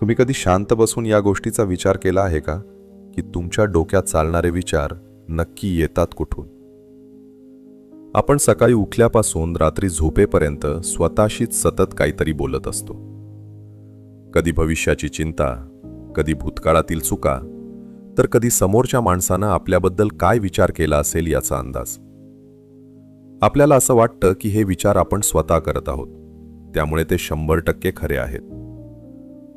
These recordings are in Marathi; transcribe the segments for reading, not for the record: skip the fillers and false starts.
तुम्ही कधी शांत बसून या गोष्टीचा विचार केला आहे का, की तुमच्या डोक्यात चालणारे विचार नक्की येतात कुठून? आपण सकाळी उठल्यापासून रात्री झोपेपर्यंत स्वतःशीच सतत काहीतरी बोलत असतो. कधी भविष्याची चिंता, कधी भूतकाळातील चुका, तर कधी समोरच्या माणसानं आपल्याबद्दल काय विचार केला असेल याचा अंदाज. आपल्याला असं वाटतं की हे विचार आपण स्वतः करत आहोत, त्यामुळे ते 100% खरे आहेत.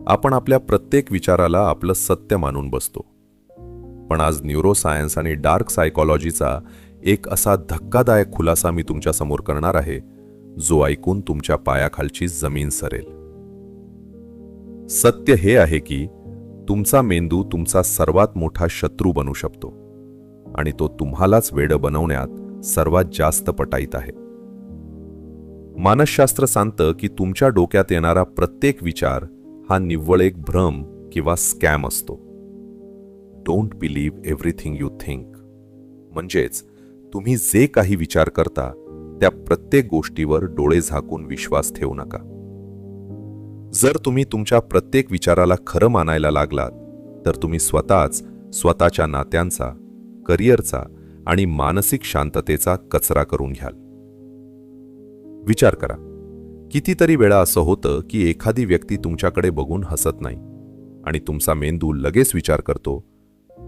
आपण आपल्या प्रत्येक विचाराला आपलं सत्य मानून बसतो. पण आज न्यूरोसायन्स आणि डार्क सायकॉलॉजीचा एक असा धक्कादायक खुलासा मी तुमच्या समोर करणार आहे, जो ऐकून तुमच्या पायाखालची जमीन सरेल. सत्य हे आहे की तुमचा मेंदू तुमचा सर्वात मोठा शत्रू बनू शकतो आणि तो तुम्हालाच वेडं बनवण्यात सर्वात जास्त पटाईत आहे. मानसशास्त्र सांगतं की तुमच्या डोक्यात येणारा प्रत्येक विचार हा निव्वळ एक भ्रम किंवा स्कॅम असतो. Don't believe everything you think. म्हणजेच तुम्ही जे काही विचार करता त्या प्रत्येक गोष्टीवर डोळे झाकून विश्वास ठेवू नका. जर तुम्ही तुमच्या प्रत्येक विचाराला खरं मानायला लागलात, तर तुम्ही स्वतःच्या नात्यांचा, करिअरचा आणि मानसिक शांततेचा कचरा करून घ्याल. विचार करा, कितीतरी वेळा असं होतं की एखादी व्यक्ती तुमच्याकडे बघून हसत नाही आणि तुमचा मेंदू लगेच विचार करतो,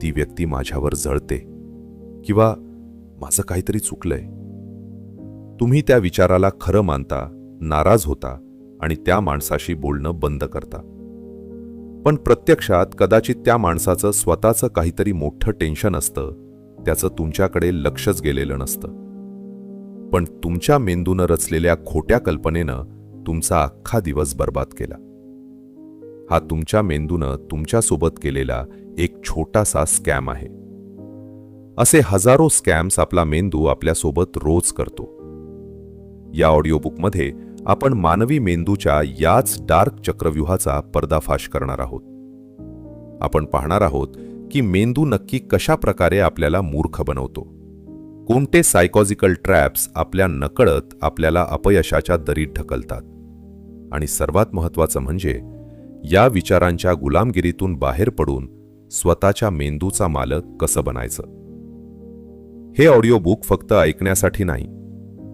ती व्यक्ती माझ्यावर जळते किंवा माझं काहीतरी चुकलंय. तुम्ही त्या विचाराला खरं मानता, नाराज होता आणि त्या माणसाशी बोलणं बंद करता. पण प्रत्यक्षात कदाचित त्या माणसाचं स्वतःचं काहीतरी मोठं टेन्शन असतं, त्याचं तुमच्याकडे लक्षच गेलेलं नसतं. पण तुमच्या मेंदूनं रचलेल्या खोट्या कल्पनेनं तुमचा अख्खा दिवस बर्बाद केला. हा तुमच्या मेंदूनं तुमच्यासोबत केलेला एक छोटासा स्कॅम आहे. असे हजारो स्कॅम्स आपला मेंदू आपल्यासोबत रोज करतो. या ऑडिओबुकमध्ये आपण मानवी मेंदूच्या याच डार्क चक्रव्यूहाचा पर्दाफाश करणार आहोत. आपण पाहणार आहोत की मेंदू नक्की कशा प्रकारे आपल्याला मूर्ख बनवतो, कोणते सायकॉलॉजिकल ट्रॅप्स आपल्या नकळत आपल्याला अपयशाच्या दरीत ढकलतात, आणि सर्वात महत्त्वाचं म्हणजे या विचारांच्या गुलामगिरीतून बाहेर पडून स्वतःच्या मेंदूचा मालक कसं बनायचं. हे ऑडिओ बुक फक्त ऐकण्यासाठी नाही,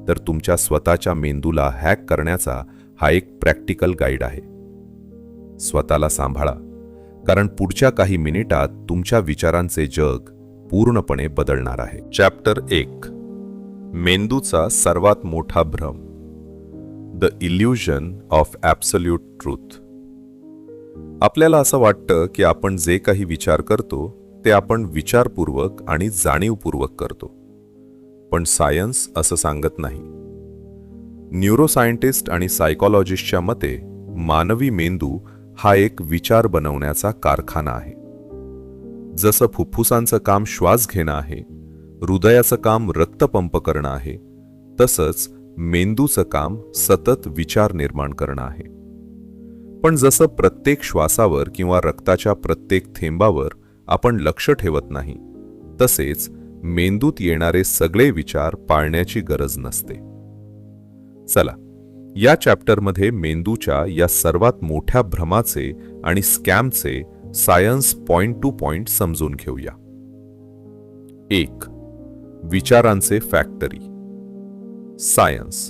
तर तुमच्या स्वतःच्या मेंदूला हॅक करण्याचा हा एक प्रॅक्टिकल गाईड आहे. स्वतःला सांभाळा, कारण पुढच्या काही मिनिटात तुमच्या विचारांचे जग पूर्णपणे बदलणार आहे. चॅप्टर 1, मेंदूचा सर्वात मोठा भ्रम, the illusion of absolute truth. आपल्याला असं वाटतं की आपण जे काही विचार करतो ते आपण विचारपूर्वक आणि जाणीवपूर्वक करतो, पण सायन्स असं सांगत नाही. न्यूरोसायंटिस्ट आणि सायकॉलॉजिस्टच्या मते मानवी मेंदू हा एक विचार बनवण्याचा कारखाना आहे. जसं फुफ्फुसांचं काम श्वास घेणं आहे, हृदयाचं काम रक्तपंप करणं आहे, तसंच मेंदूचं काम सतत विचार निर्माण करणं आहे. पण जसं प्रत्येक श्वासावर किंवा रक्ताच्या प्रत्येक थेंबावर आपण लक्ष ठेवत नाही, तसेच मेंदूत येणारे सगळे विचार पाळण्याची गरज नसते. चला, या चॅप्टरमध्ये मेंदूच्या या सर्वात मोठ्या भ्रमाचे आणि स्कॅमचे सायन्स पॉइंट टू पॉइंट समजून घेऊया. 1. विचारांचे factory. Science,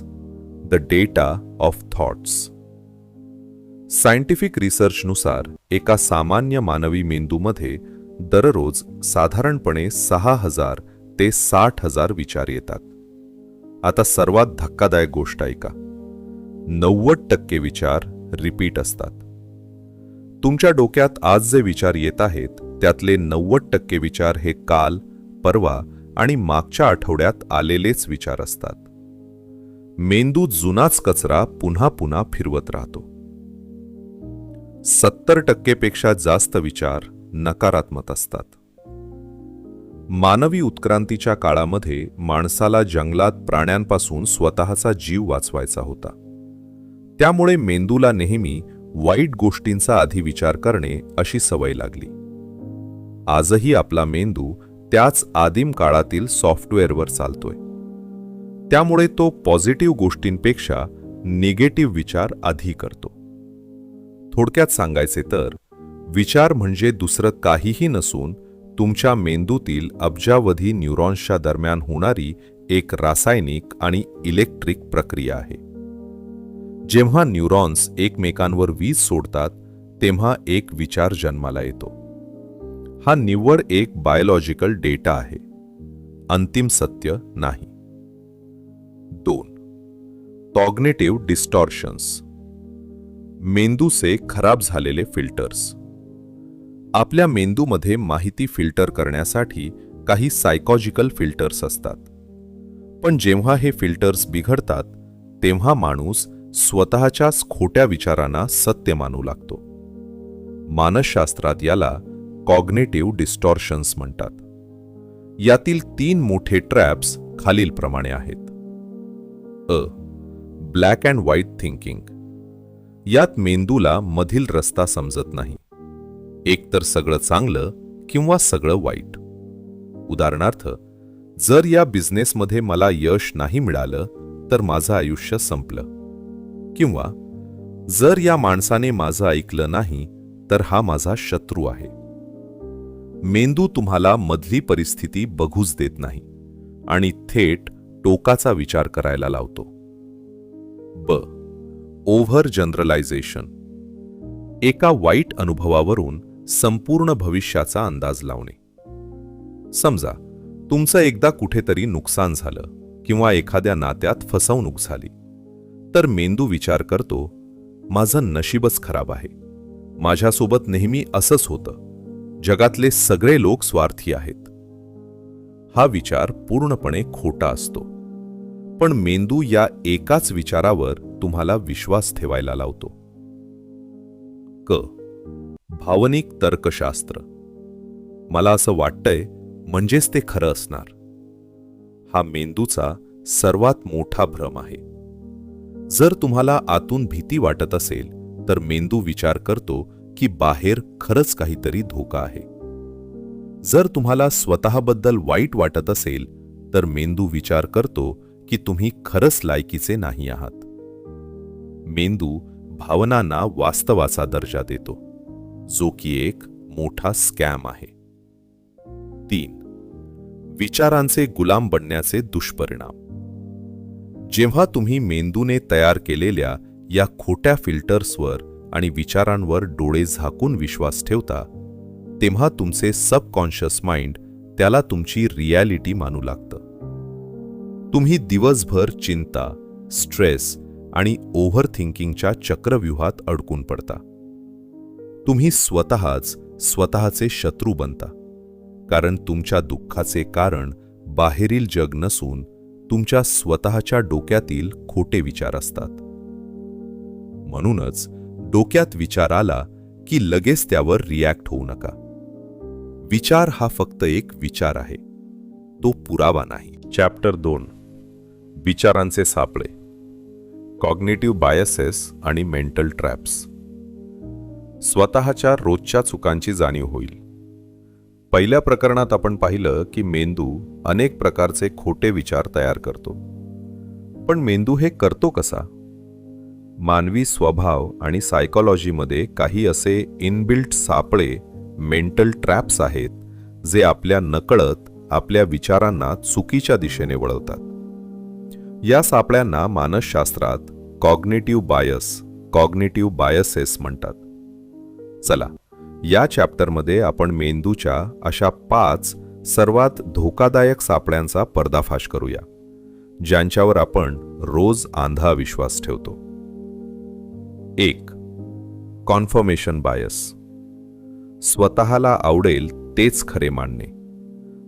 the data of thoughts. Scientific रिसर्चनुसार एका सामान्य मानवी मेंदूमध्ये दररोज साधारणपणे 6,000 ते 60,000 विचार येतात. आता सर्वात धक्कादायक गोष्ट ऐका, 90% विचार रिपीट असतात. तुमच्या डोक्यात आज जे विचार येत आहेत त्यातले 90% विचार हे काल, परवा आणि मागच्या आठवड्यात आलेलेच विचार असतात. मेंदू जुनाच कचरा पुन्हा पुन्हा फिरवत राहतो. 70% पेक्षा जास्त विचार नकारात्मक असतात. मानवी उत्क्रांतीच्या काळामध्ये माणसाला जंगलात प्राण्यांपासून स्वतःचा जीव वाचवायचा होता. त्यामुळे मेंदूला नेहमी वाईट गोष्टींचा आधी विचार करणे अशी सवय लागली. आजही आपला मेंदू त्याच आदिम काळातील सॉफ्टवेअरवर चालतोय. त्यामुळे तो पॉझिटिव्ह गोष्टींपेक्षा निगेटिव्ह विचार आधी करतो. थोडक्यात सांगायचे तर विचार म्हणजे दुसरं काहीही नसून तुमच्या मेंदूतील अब्जावधी न्यूरॉन्सच्या दरम्यान होणारी एक रासायनिक आणि इलेक्ट्रिक प्रक्रिया आहे. जेव्हा न्यूरॉन्स एकमेकांवर वीज सोडतात तेव्हा एक विचार जन्माला येतो. हा निव्वळ एक बायोलॉजिकल डेटा आहे, अंतिम सत्य नाही. 2. कॉग्निटिव्ह डिस्टॉर्शन्स. मेंदूचे खराब झालेले फिल्टर्स. आपल्या मेंदूमध्ये माहिती फिल्टर करण्यासाठी काही सायकॉलॉजिकल फिल्टर्स असतात. पण जेव्हा हे फिल्टर्स बिघडतात तेव्हा माणूस स्वतःच्याच खोट्या विचारांना सत्य मानू लागतो. मानसशास्त्रात याला कॉग्निटिव्ह डिस्टॉर्शन्स म्हणतात. यातील 3 मोठे ट्रॅप्स खालीलप्रमाणे आहेत. Black and white thinking. यात मेंदूला मधील रस्ता समजत नाही. एकतर सगळं चांगलं किंवा सगळं वाईट. उदाहरणार्थ, जर या बिझनेसमध्ये मला यश नाही मिळालं तर माझं आयुष्य संपलं. किंवा जर या माणसाने माझं ऐकलं नाही तर हा माझा शत्रू आहे. मेंदू तुम्हाला मधली परिस्थिती बघूच देत नाही आणि थेट टोकाचा विचार करायला लावतो. Over generalization. एका वाईट अनुभवावरून संपूर्ण भविष्याचा अंदाज लावणे. समजा तुमचं एकदा कुठेतरी नुकसान झालं किंवा एखाद्या नात्यात फसवणूक झाली, तर मेंदू विचार करतो, माझं नशीबच खराब आहे, माझ्यासोबत नेहमी असंच होतं, जगातले सगळे लोक स्वार्थी आहेत. हा विचार पूर्णपणे खोटा असतो, पण मेंदू या एकाच विचारावर तुम्हाला विश्वास ठेवायला लावतो. भावनिक तर्कशास्त्र. मला असं वाटतंय म्हणजेच ते खरं असणार. हा मेंदूचा सर्वात मोठा भ्रम आहे. जर तुम्हाला आतून भीती वाटत असेल तर मेंदू विचार करतो की बाहेर खरंच काहीतरी धोका आहे. जर तुम्हाला स्वतःबद्दल वाईट वाटत असेल तर मेंदू विचार करतो की तुम्ही खरंच लायकीचे नाही आहात. मेंदू भावनांना वास्तवाचा दर्जा देतो, जो की एक मोठा स्कॅम आहे. 3. विचारांचे गुलाम बनण्याचे दुष्परिणाम. जेव्हा तुम्ही मेंदूने तयार केलेल्या या खोट्या फिल्टर्सवर आणि विचारांवर डोळे झाकून विश्वास ठेवता, तेव्हा तुमचे सबकॉन्शियस माइंड त्याला तुमची रियालिटी मानू लागतं. तुम्ही दिवसभर चिंता, स्ट्रेस आणि ओव्हर थिंकिंगच्या चक्रव्यूहात अडकून पडता. तुम्ही स्वतःचे शत्रू बनता, कारण तुमच्या दुःखाचे कारण बाहेरील जग नसून तुमच्या स्वतःच्या डोक्यातील खोटे विचार असतात. म्हणूनच डोक्यात विचार आला की लगेच त्यावर रिॲक्ट होऊ नका. विचार हा फक्त एक विचार आहे, तो पुरावा नाही. चॅप्टर 2. विचारांचे सापळे. कॉग्निटिव्ह बायसेस आणि मेंटल ट्रॅप्स. स्वतःच्या रोजच्या चुकांची जाणीव होईल. पहिल्या प्रकरणात आपण पाहिलं की मेंदू अनेक प्रकारचे खोटे विचार तयार करतो. पण मेंदू हे करतो कसा? मानवी स्वभाव आणि सायकॉलॉजीमध्ये काही असे इनबिल्ट सापळे, मेंटल ट्रॅप्स आहेत, जे आपल्या नकळत आपल्या विचारांना चुकीच्या दिशेने वळवतात. या सापळ्यांना मानसशास्त्रात कॉग्निटिव्ह बायसेस म्हणतात. चला, या चॅप्टरमध्ये आपण मेंदूच्या अशा 5 सर्वात धोकादायक सापळ्यांचा पर्दाफाश करूया, ज्यांच्यावर आपण रोज आंधा विश्वास ठेवतो. 1. Conformation bias. स्वतःला आवडेल तेच खरे मानणे.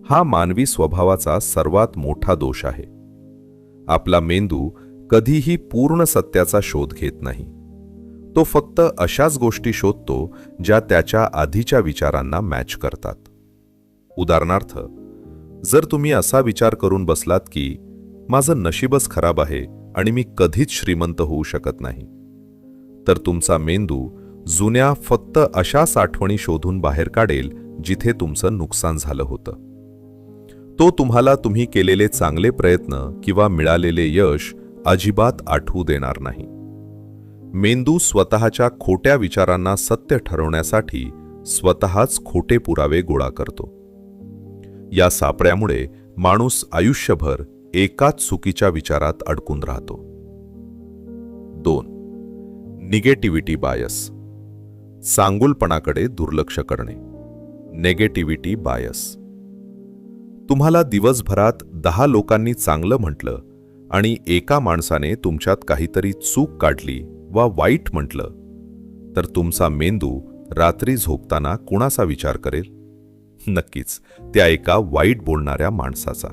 हा मानवी स्वभावाचा सर्वात मोठा दोष आहे. आपला मेंदू कधीही पूर्ण सत्याचा शोध घेत नाही. तो फक्त अशाच गोष्टी शोधतो ज्या त्याच्या आधीच्या विचारांना मॅच करतात. उदाहरणार्थ, जर तुम्ही असा विचार करून बसलात की माझं नशीबच खराब आहे आणि मी कधीच श्रीमंत होऊ शकत नाही, तर तुमचा मेंदू जुन्या फक्त अशाच आठवणी शोधून बाहेर काढेल जिथे तुमचं नुकसान झालं होतं. तो तुम्हाला तुम्ही केलेले चांगले प्रयत्न किंवा मिळालेले यश अजिबात आठवू देणार नाही. मेंदू स्वतःच्या खोट्या विचारांना सत्य ठरवण्यासाठी स्वतःच खोटे पुरावे गोळा करतो. या सापळ्यामुळे माणूस आयुष्यभर एकाच चुकीच्या विचारात अडकून राहतो. 2. Negativity bias. सांगुलपणाकडे दुर्लक्ष करणे. Negativity bias. तुम्हाला दिवसभरात 10 लोकांनी चांगलं म्हटलं आणि एका माणसाने तुमच्यात काहीतरी चूक काढली वा वाईट म्हटलं, तर तुमचा मेंदू रात्री झोपताना कुणाचा विचार करेल? नक्कीच त्या एका वाईट बोलणाऱ्या माणसाचा.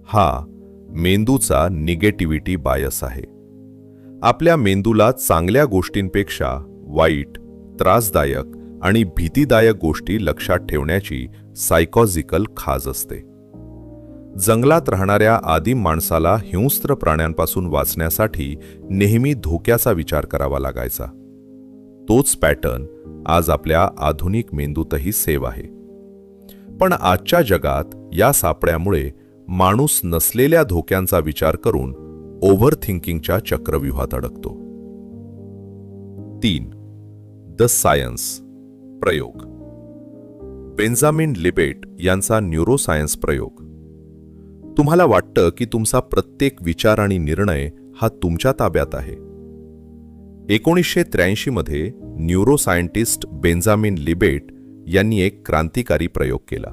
हा मेंदूचा निगेटिव्हिटी बायस आहे. आपल्या मेंदूला चांगल्या गोष्टींपेक्षा वाईट, त्रासदायक आणि भीतीदायक गोष्टी लक्षात ठेवण्याची सायकोलॉजिकल खाज असते. जंगलात राहणाऱ्या आदिम माणसाला हिंस्त्र प्राण्यांपासून वाचण्यासाठी नेहमी धोक्याचा विचार करावा लागायचा. तोच पॅटर्न आज आपल्या आधुनिक मेंदूतही सेव्ह आहे. पण आजच्या जगात या सापळ्यामुळे माणूस नसलेल्या धोक्यांचा विचार करून ओव्हर थिंकिंगच्या चक्रव्यूहात अडकतो. 3. The science. प्रयोग. बेंजामिन लिबेट यांचा न्यूरोसायन्स प्रयोग. तुम्हाला वाटतं की तुमचा प्रत्येक विचार आणि निर्णय हा तुमच्या ताब्यात आहे. 1983 मध्ये न्यूरोसायंटिस्ट बेंजामिन लिबेट यांनी एक क्रांतिकारी प्रयोग केला.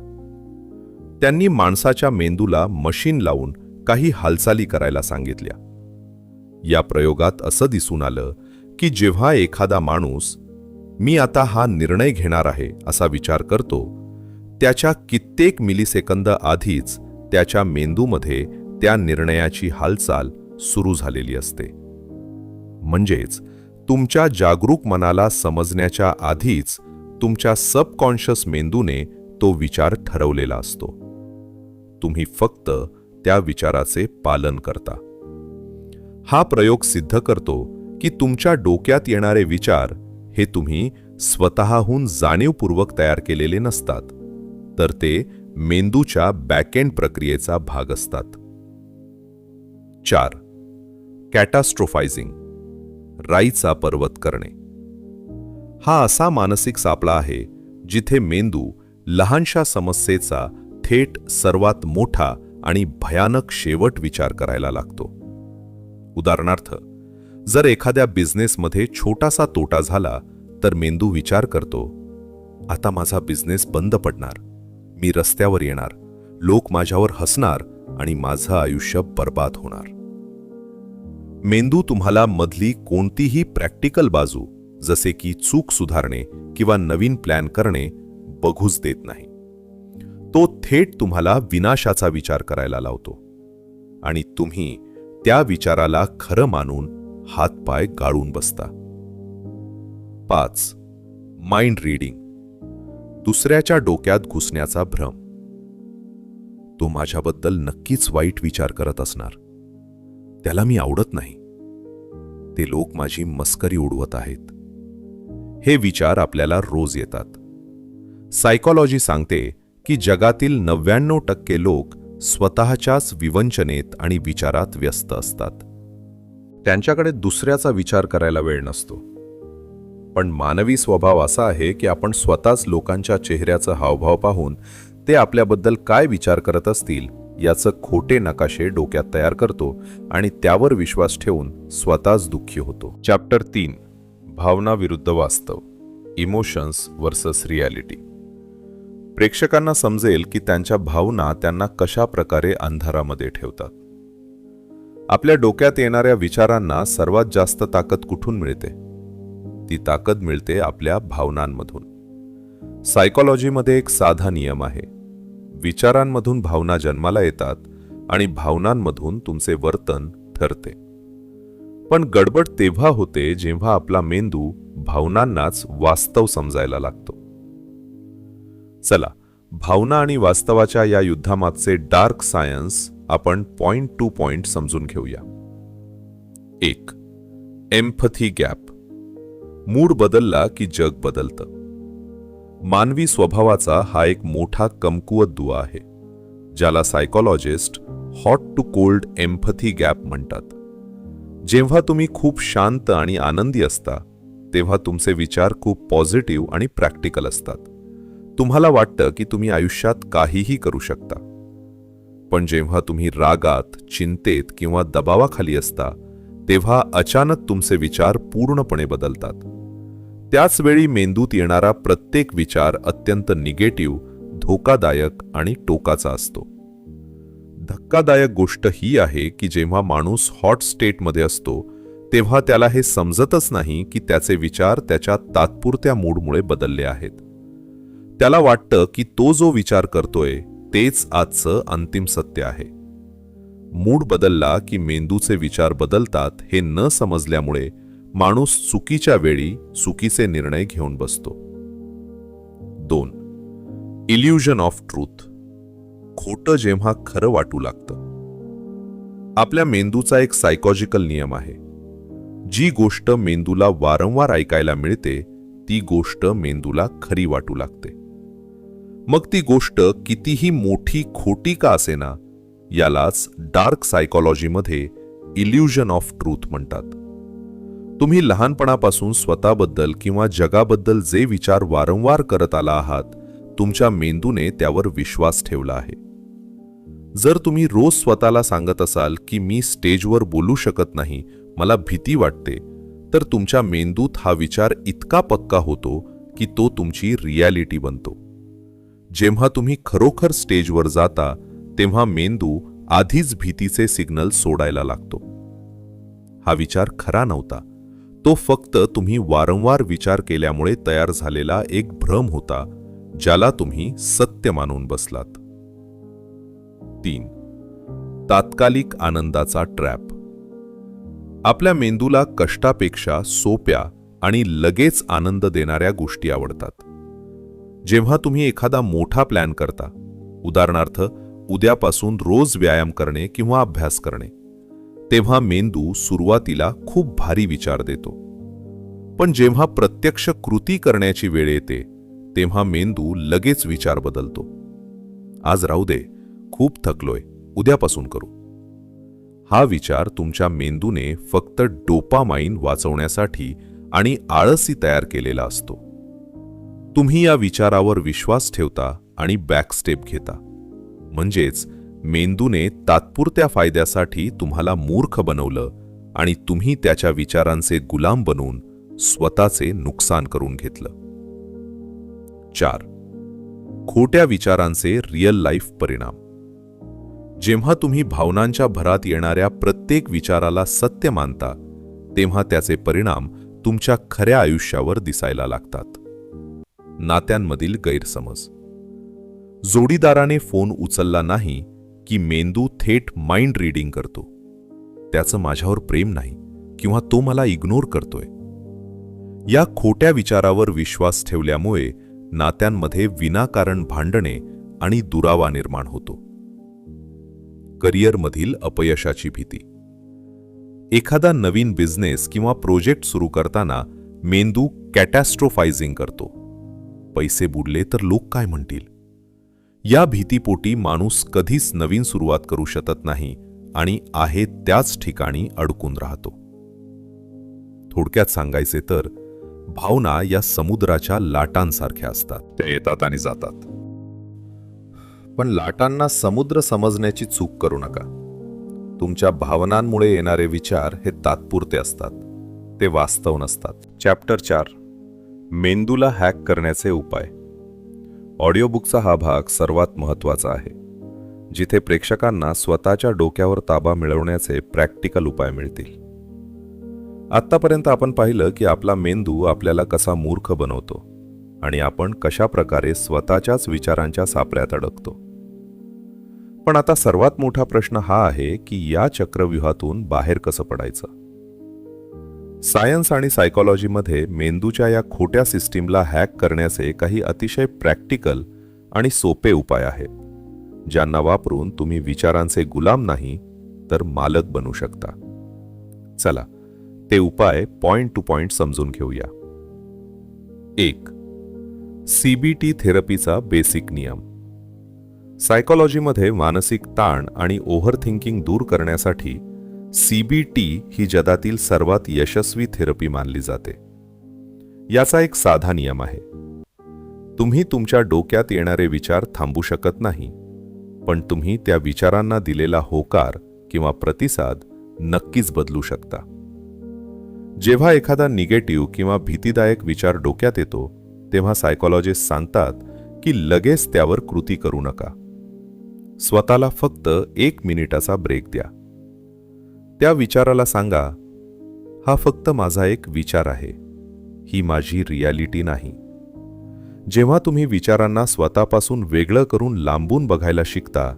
त्यांनी माणसाच्या मेंदूला मशीन लावून काही हालचाली करायला सांगितल्या. या प्रयोगात असं दिसून आलं की जेव्हा एखादा माणूस मी आता हा निर्णय घेणार आहे असा विचार करतो, त्याच्या कित्येक मिलिसेकंद आधीच त्याच्या मेंदूमध्ये त्या निर्णयाची हालचाल सुरू झालेली असते. म्हणजेच तुमच्या जागरूक मनाला समजण्याच्या आधीच तुमच्या सबकॉन्शियस मेंदूने तो विचार ठरवलेला असतो. तुम्ही फक्त त्या विचाराचे पालन करता. हा प्रयोग सिद्ध करतो की तुमच्या डोक्यात येणारे विचार हे तुम्ही स्वतःहून जाणीवपूर्वक तयार केलेले नसतात, तर ते मेंदूच्या बॅकएंड प्रक्रियेचा भाग असतात. 4. कॅटास्ट्रोफायझिंग. राईचा पर्वत करणे. हा असा मानसिक सापळा आहे जिथे मेंदू लहानशा समस्येचा थेट सर्वात मोठा आणि भयानक शेवट विचार करायला लागतो. उदाहरणार्थ, जर एखाद्या बिझनेसमध्ये छोटासा तोटा झाला तर मेंदू विचार करतो, आता माझा बिझनेस बंद पडणार, मी रस्त्यावर येणार, लोक माझ्यावर हसणार आणि माझं आयुष्य बर्बाद होणार. मेंदू तुम्हाला मधली कोणतीही प्रॅक्टिकल बाजू, जसे की चूक सुधारणे किंवा नवीन प्लॅन करणे, बघूच देत नाही. तो थेट तुम्हाला विनाशाचा विचार करायला लावतो आणि तुम्ही त्या विचाराला खरं मानून हातपाय गाळून बसता. 5. Mind reading. दुसऱ्याच्या डोक्यात घुसण्याचा भ्रम. तो माझ्याबद्दल नक्कीच वाईट विचार करत असणार, त्याला मी आवडत नाही, ते लोक माझी मस्करी उडवत आहेत. हे विचार आपल्याला रोज येतात. सायकोलॉजी सांगते की जगातील 99% लोक स्वतःच्याच विवंचनेत आणि विचारात व्यस्त असतात. त्यांच्याकडे दुसऱ्याचा विचार करायला वेळ नसतो. पण मानवी स्वभाव असा आहे की आपण स्वतःच लोकांच्या चेहऱ्याचं हावभाव पाहून ते आपल्याबद्दल काय विचार करत असतील याचं खोटे नकाशे डोक्यात तयार करतो आणि त्यावर विश्वास ठेवून स्वतःच दुःखी होतो. चॅप्टर 3. भावना विरुद्ध वास्तव. Emotions versus reality. प्रेक्षकांना समजेल की त्यांच्या भावना त्यांना कशा प्रकारे अंधारामध्ये ठेवतात. आपल्या डोक्यात येणाऱ्या विचारांना सर्वात जास्त ताकद कुठून मिळते? ती ताकद मिळते आपल्या भावनांमधून. सायकोलॉजीमध्ये एक साधा नियम आहे. विचारांमधून भावना जन्माला येतात आणि भावनांमधून तुमचे वर्तन ठरते. पण गडबड तेव्हा होते जेव्हा आपला मेंदू भावनांनाच वास्तव समजायला लागतो. चला, भावना आणि वास्तवाच्या या युद्धामागचे डार्क सायन्स आपण पॉइंट टू पॉइंट समजून घेऊया. 1. Empathy gap. मूड बदलला की जग बदलतं. मानवी स्वभावाचा हा एक मोठा कमकुवत दुवा आहे, ज्याला psychologist hot to cold empathy gap म्हणतात. जेव्हा तुम्ही खूप शांत आणि आनंदी असता तेव्हा तुमचे विचार खूप पॉझिटिव्ह आणि प्रॅक्टिकल असतात. तुम्हाला वाटतं की तुम्ही आयुष्यात काहीही करू शकता. पण जेव्हा तुम्ही रागात, चिंतेत किंवा दबावाखाली असता तेव्हा अचानक तुमचे विचार पूर्णपणे बदलतात. त्याच वेळी मेंदूत येणारा प्रत्येक विचार अत्यंत निगेटिव्ह, धोकादायक आणि टोकाचा असतो. धक्कादायक गोष्ट ही आहे की जेव्हा माणूस हॉट स्टेटमध्ये असतो तेव्हा त्याला हे समजतच नाही की त्याचे विचार त्याच्या तात्पुरत्या मूडमुळे बदलले आहेत. त्याला वाटतं की तो जो विचार करतोय तेच आजचं अंतिम सत्य आहे. मूड बदलला की मेंदूचे विचार बदलतात हे न समजल्यामुळे माणूस चुकीच्या वेळी चुकीचे निर्णय घेऊन बसतो. 2. Illusion of truth. खोटं जेव्हा खरं वाटू लागतं. आपल्या मेंदूचा एक सायकोलॉजिकल नियम आहे. जी गोष्ट मेंदूला वारंवार ऐकायला मिळते ती गोष्ट मेंदूला खरी वाटू लागते. मग ती गोष्ट कितीही मोठी खोटी का असेना, यालाच डार्क सायकोलॉजीमध्ये इल्युजन ऑफ ट्रूथ म्हणतात. तुम्ही लहानपणापासून स्वतःबद्दल किंवा जगाबद्दल जे विचार वारंवार करत आला आहात तुमच्या मेंदूने त्यावर विश्वास ठेवला आहे. जर तुम्ही रोज स्वतःला सांगत असाल की मी स्टेजवर बोलू शकत नाही, मला भीती वाटते, तर तुमच्या मेंदूत हा विचार इतका पक्का होतो की तो तुमची रियालिटी बनतो. जेव्हा तुम्ही खरोखर स्टेजवर जाता तेव्हा मेंदू आधीच भीतीचे सिग्नल सोडायला लागतो. हा विचार खरा नव्हता, तो फक्त तुम्ही वारंवार विचार केल्यामुळे तयार झालेला एक भ्रम होता ज्याला तुम्ही सत्य मानून बसलात. 3. तात्कालिक आनंदाचा ट्रॅप. आपल्या मेंदूला कष्टापेक्षा सोप्या आणि लगेच आनंद देणाऱ्या गोष्टी आवडतात. जेव्हा तुम्ही एखादा मोठा प्लॅन करता, उदाहरणार्थ उद्यापासून रोज व्यायाम करणे किंवा अभ्यास करणे, तेव्हा मेंदू सुरुवातीला खूप भारी विचार देतो. पण जेव्हा प्रत्यक्ष कृती करण्याची वेळ येते तेव्हा मेंदू लगेच विचार बदलतो. आज राहू दे, खूप थकलोय, उद्यापासून करू. हा विचार तुमच्या मेंदूने फक्त डोपामाइन वाचवण्यासाठी आणि आळसी तयार केलेला असतो. तुम्ही या विचारावर विश्वास ठेवता आणि बॅकस्टेप घेता. म्हणजेच मेंदूने तात्पुरत्या फायद्यासाठी तुम्हाला मूर्ख बनवलं आणि तुम्ही त्याच्या विचारांचे गुलाम बनून स्वतःचे नुकसान करून घेतलं. 4. खोट्या विचारांचे रिअल लाईफ परिणाम. जेव्हा तुम्ही भावनांच्या भरात येणाऱ्या प्रत्येक विचाराला सत्य मानता तेव्हा त्याचे परिणाम तुमच्या खऱ्या आयुष्यावर दिसायला लागतात. नात्यांमधील गैरसमज. जोडीदाराने फोन उचलला नाही की मेंदू थेट माइंड रीडिंग करतो. त्याचं माझ्यावर प्रेम नाही किंवा तो मला इग्नोर करतोय. या खोट्या विचारावर विश्वास ठेवल्यामुळे नात्यांमध्ये विनाकारण भांडणे आणि दुरावा निर्माण होतो. करिअरमधील अपयशाची भीती. एखादा नवीन बिझनेस किंवा प्रोजेक्ट सुरू करताना मेंदू कॅटॅस्ट्रोफायझिंग करतो. पैसे बुडले तर लोक काय म्हणतील? या भीतीपोटी माणूस कधीच नवीन सुरुवात करू शकत नाही आणि आहे त्याच ठिकाणी अडकून राहतो. थोडक्यात सांगायचे तर भावना या समुद्राच्या लाटांसारख्या असतात. त्या येतात आणि जातात. पण लाटांना समुद्र समजण्याची चूक करू नका. तुमच्या भावनांमुळे येणारे विचार हे तात्पुरते असतात, ते वास्तव नसतात. चॅप्टर 4. मेंदूला हॅक करण्याचे उपाय. ऑडिओबुकचा हा भाग सर्वात महत्त्वाचा आहे, जिथे प्रेक्षकांना स्वतःच्या डोक्यावर ताबा मिळवण्याचे प्रॅक्टिकल उपाय मिळतील. आत्तापर्यंत आपण पाहिलं की आपला मेंदू आपल्याला कसा मूर्ख बनवतो आणि आपण कशा प्रकारे स्वतःच्याच विचारांच्या सापळ्यात अडकतो. पण आता सर्वात मोठा प्रश्न हा आहे की या चक्रव्यूहातून बाहेर कसं पडायचं. सायन्स आणि सायकोलॉजीमध्ये मेंदूच्या या खोट्या सिस्टीमला हॅक करण्याचे काही अतिशय प्रॅक्टिकल आणि सोपे उपाय आहेत, ज्यांना वापरून तुम्ही विचारांचे गुलाम नाही तर मालक बनू शकता. चला ते उपाय पॉइंट टू पॉइंट समजून घेऊया. 1. CBT थेरपीचा बेसिक नियम. सायकोलॉजीमध्ये मानसिक ताण आणि ओव्हर थिंकिंग दूर करण्यासाठी CBT ही जगातील सर्वात यशस्वी थेरपी मानली जाते. याचा एक साधा नियम आहे. तुम्ही तुमच्या डोक्यात येणारे विचार थांबू शकत नाही, पण तुम्ही त्या विचारांना दिलेला होकार किंवा प्रतिसाद नक्कीच बदलू शकता. जेव्हा एखादा निगेटिव्ह किंवा भीतीदायक विचार डोक्यात येतो, तेव्हा सायकोलॉजिस्ट सांगतात की लगेच त्यावर कृती करू नका. स्वतःला फक्त 1 मिनिटाचा ब्रेक द्या. त्या विचाराला सांगा, हा फक्त माझा एक विचार आहे, ही माझी रियालिटी नाही. जेव्हा तुम्ही विचारांना स्वतःपासून वेगळं करून लांबून बघायला शिकता,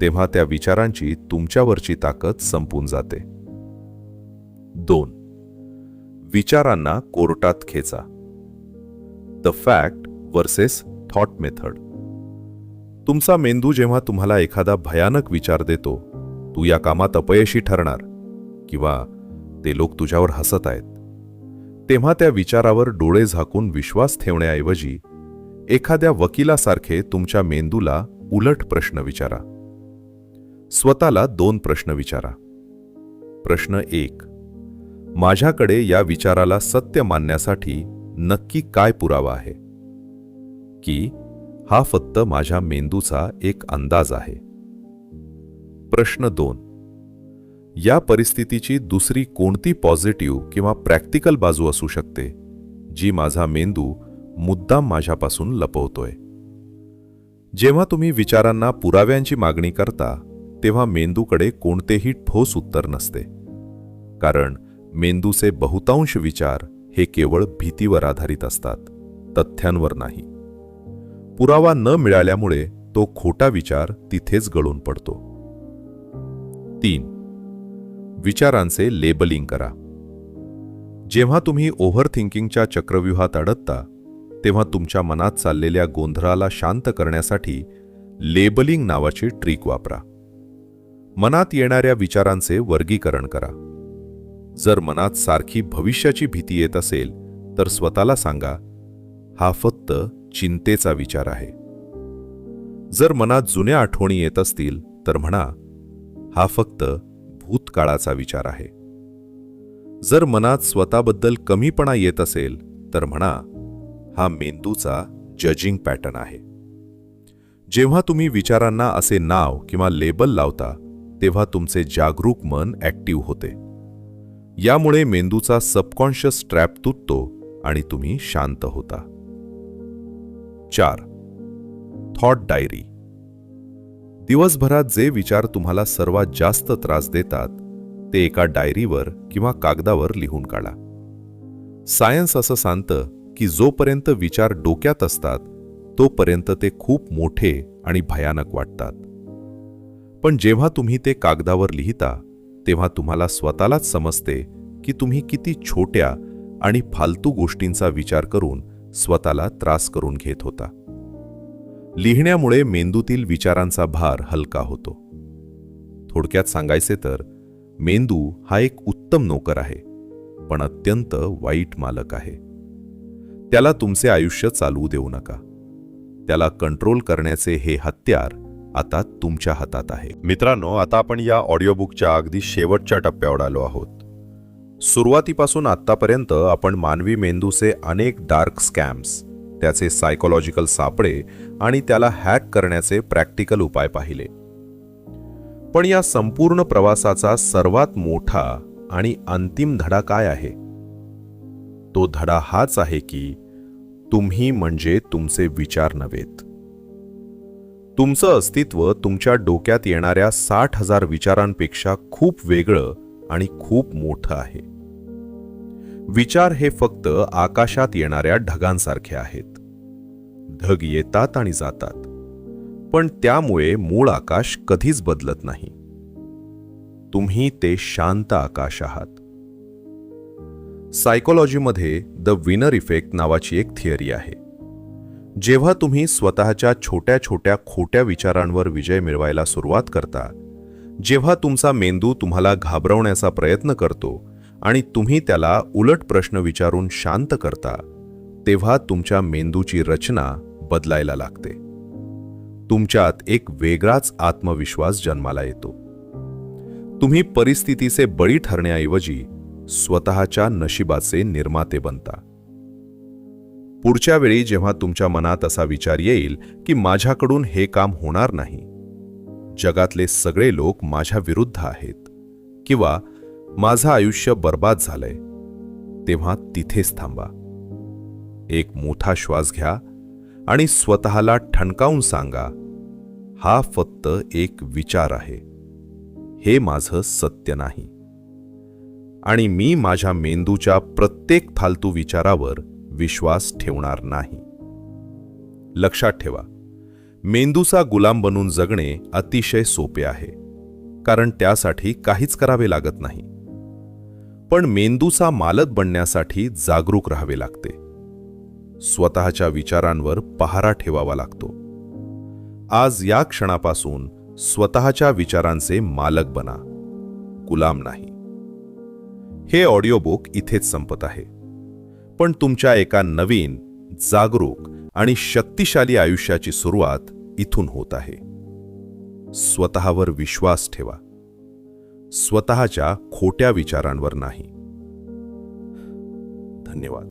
तेव्हा त्या विचारांची तुमच्यावरची ताकद संपून जाते. 2. विचारांना कोर्टात खेचा. The fact versus thought method. तुमचा मेंदू जेव्हा तुम्हाला एखादा भयानक विचार देतो, तू या कामात अपयशी ठरणार किंवा ते लोक तुझ्यावर हसत आहेत, तेव्हा त्या विचारावर डोळे झाकून विश्वास ठेवण्याऐवजी एखाद्या वकिलासारखे तुमच्या मेंदूला उलट प्रश्न विचारा. स्वतःला 2 प्रश्न विचारा. प्रश्न 1. माझ्याकडे या विचाराला सत्य मानण्यासाठी नक्की काय पुरावा आहे? की हा फक्त माझ्या मेंदूचा एक अंदाज आहे? प्रश्न 2. या परिस्थितीची दुसरी कोणती पॉझिटिव्ह किंवा प्रॅक्टिकल बाजू असू शकते, जी माझा मेंदू मुद्दाम माझ्यापासून लपवतोय? जेव्हा तुम्ही विचारांना पुराव्यांची मागणी करता, तेव्हा मेंदूकडे कोणतेही ठोस उत्तर नसते, कारण मेंदूचे बहुतांश विचार हे केवळ भीतीवर आधारित असतात, तथ्यांवर नाही. पुरावा न मिळाल्यामुळे तो खोटा विचार तिथेच गळून पडतो. 3. विचारांचे लेबलिंग करा. जेव्हा तुम्ही ओव्हरथिंकिंगच्या चक्रव्यूहात अडकता, तेव्हा तुमच्या मनात चाललेल्या गोंधळाला शांत करण्यासाठी लेबलिंग नावाची ट्रिक वापरा. मनात येणाऱ्या विचारांचे वर्गीकरण करा. जर मनात सारखी भविष्याची भीती येत असेल, तर स्वतःला सांगा, हा फक्त चिंतेचा विचार आहे. जर मनात जुन्या आठवणी येत असतील, तर म्हणा, हा फक्त भूतकाळाचा विचार आहे. जर मनात स्वतःबद्दल कमीपणा येत असेल, तर म्हणा, हा मेंदूचा जजिंग पॅटर्न आहे. जेव्हा तुम्ही विचारांना असे नाव किंवा लेबल लावता, तेव्हा तुमचे जागरूक मन ॲक्टिव्ह होते. यामुळे मेंदूचा सबकॉन्शियस ट्रॅप तुटतो आणि तुम्ही शांत होता. 4. Thought diary. दिवसभरात जे विचार तुम्हाला सर्वात जास्त त्रास देतात, ते एका डायरीवर किंवा कागदावर लिहून काढा. सायन्स असं सांगतं की जोपर्यंत विचार डोक्यात असतात, तोपर्यंत ते खूप मोठे आणि भयानक वाटतात. पण जेव्हा तुम्ही ते कागदावर लिहिता, तेव्हा तुम्हाला स्वतःलाच समजते की तुम्ही किती छोट्या आणि फालतू गोष्टींचा विचार करून स्वतःला त्रास करून घेत होता. लिहिण्यामुळे मेंदूतील विचारांचा भार हलका होतो. थोडक्यात सांगायचे तर, मेंदू हा एक उत्तम नोकर आहे, पण अत्यंत वाईट मालक आहे. त्याला तुमचे आयुष्य चालवू देऊ नका. त्याला कंट्रोल करण्याचे हे हत्यार आता तुमच्या हातात आहे. मित्रांनो, आता आपण या ऑडिओबुकच्या अगदी शेवटच्या टप्प्यावर आलो आहोत. सुरुवातीपासून आत्तापर्यंत आपण मानवी मेंदूचे अनेक डार्क स्कॅम्स, त्याचे सायकोलॉजिकल सापळे आणि त्याला हॅक करण्याचे प्रॅक्टिकल उपाय पाहिले. पण या संपूर्ण प्रवासाचा सर्वात मोठा आणि अंतिम धडा काय आहे? तो धडा हाच आहे की तुम्ही म्हणजे तुमचे विचार नव्हेत. तुमचं अस्तित्व तुमच्या डोक्यात येणाऱ्या 60,000 विचारांपेक्षा खूप वेगळं आणि खूप मोठं आहे. विचार हे फक्त आकाशात येणाऱ्या ढगांसारखे आहेत. ढग येतात आणि जातात, पण त्यामुळे मूळ आकाश कधीच बदलत नाही. तुम्ही ते शांत आकाश आहात. सायकोलॉजीमध्ये द विनर इफेक्ट नावाची एक थिअरी आहे. जेव्हा तुम्ही स्वतःच्या छोट्या छोट्या खोट्या विचारांवर विजय मिळवायला सुरुवात करता, जेव्हा तुमचा मेंदू तुम्हाला घाबरवण्याचा प्रयत्न करतो आणि तुम्ही त्याला उलट प्रश्न विचारून शांत करता, तेव्हा तुमच्या मेंदूची रचना बदलायला लागते. तुमच्यात एक वेगळाच आत्मविश्वास जन्माला येतो. तुम्ही परिस्थितीचे बळी ठरण्याऐवजी स्वतःच्या नशिबाचे निर्माते बनता. पुढच्या वेळी जेव्हा तुमच्या मनात असा विचार येईल की माझ्याकडून हे काम होणार नाही, जगातले सगळे लोक माझ्या विरुद्ध आहेत किंवा माझं आयुष्य बर्बाद झालंय, तेव्हा तिथेच थांबा. एक मोठा श्वास घ्या आणि स्वतःला ठणकावून सांगा, हा फक्त एक विचार आहे, हे माझं सत्य नाही. आणि मी माझ्या मेंदूच्या प्रत्येक फालतू विचारावर विश्वास ठेवणार नाही. लक्षात ठेवा, मेंदूचा गुलाम बनून जगणे अतिशय सोपे आहे, कारण त्यासाठी काहीच करावे लागत नाही. पण मेंदूचा मालक बनण्यासाठी जागरूक राहावे लागते. स्वतःच्या विचारांवर पहारा ठेवावा लागतो. आज या क्षणापासून स्वतःच्या विचारांचे मालक बना, गुलाम नाही. हे ऑडिओ बुक इथेच संपत आहे, पण तुमच्या एका नवीन, जागरूक आणि शक्तिशाली आयुष्याची सुरुवात इथून होत आहे. स्वतःवर विश्वास ठेवा, स्वतःच्या खोट्या विचारांवर नाही. धन्यवाद.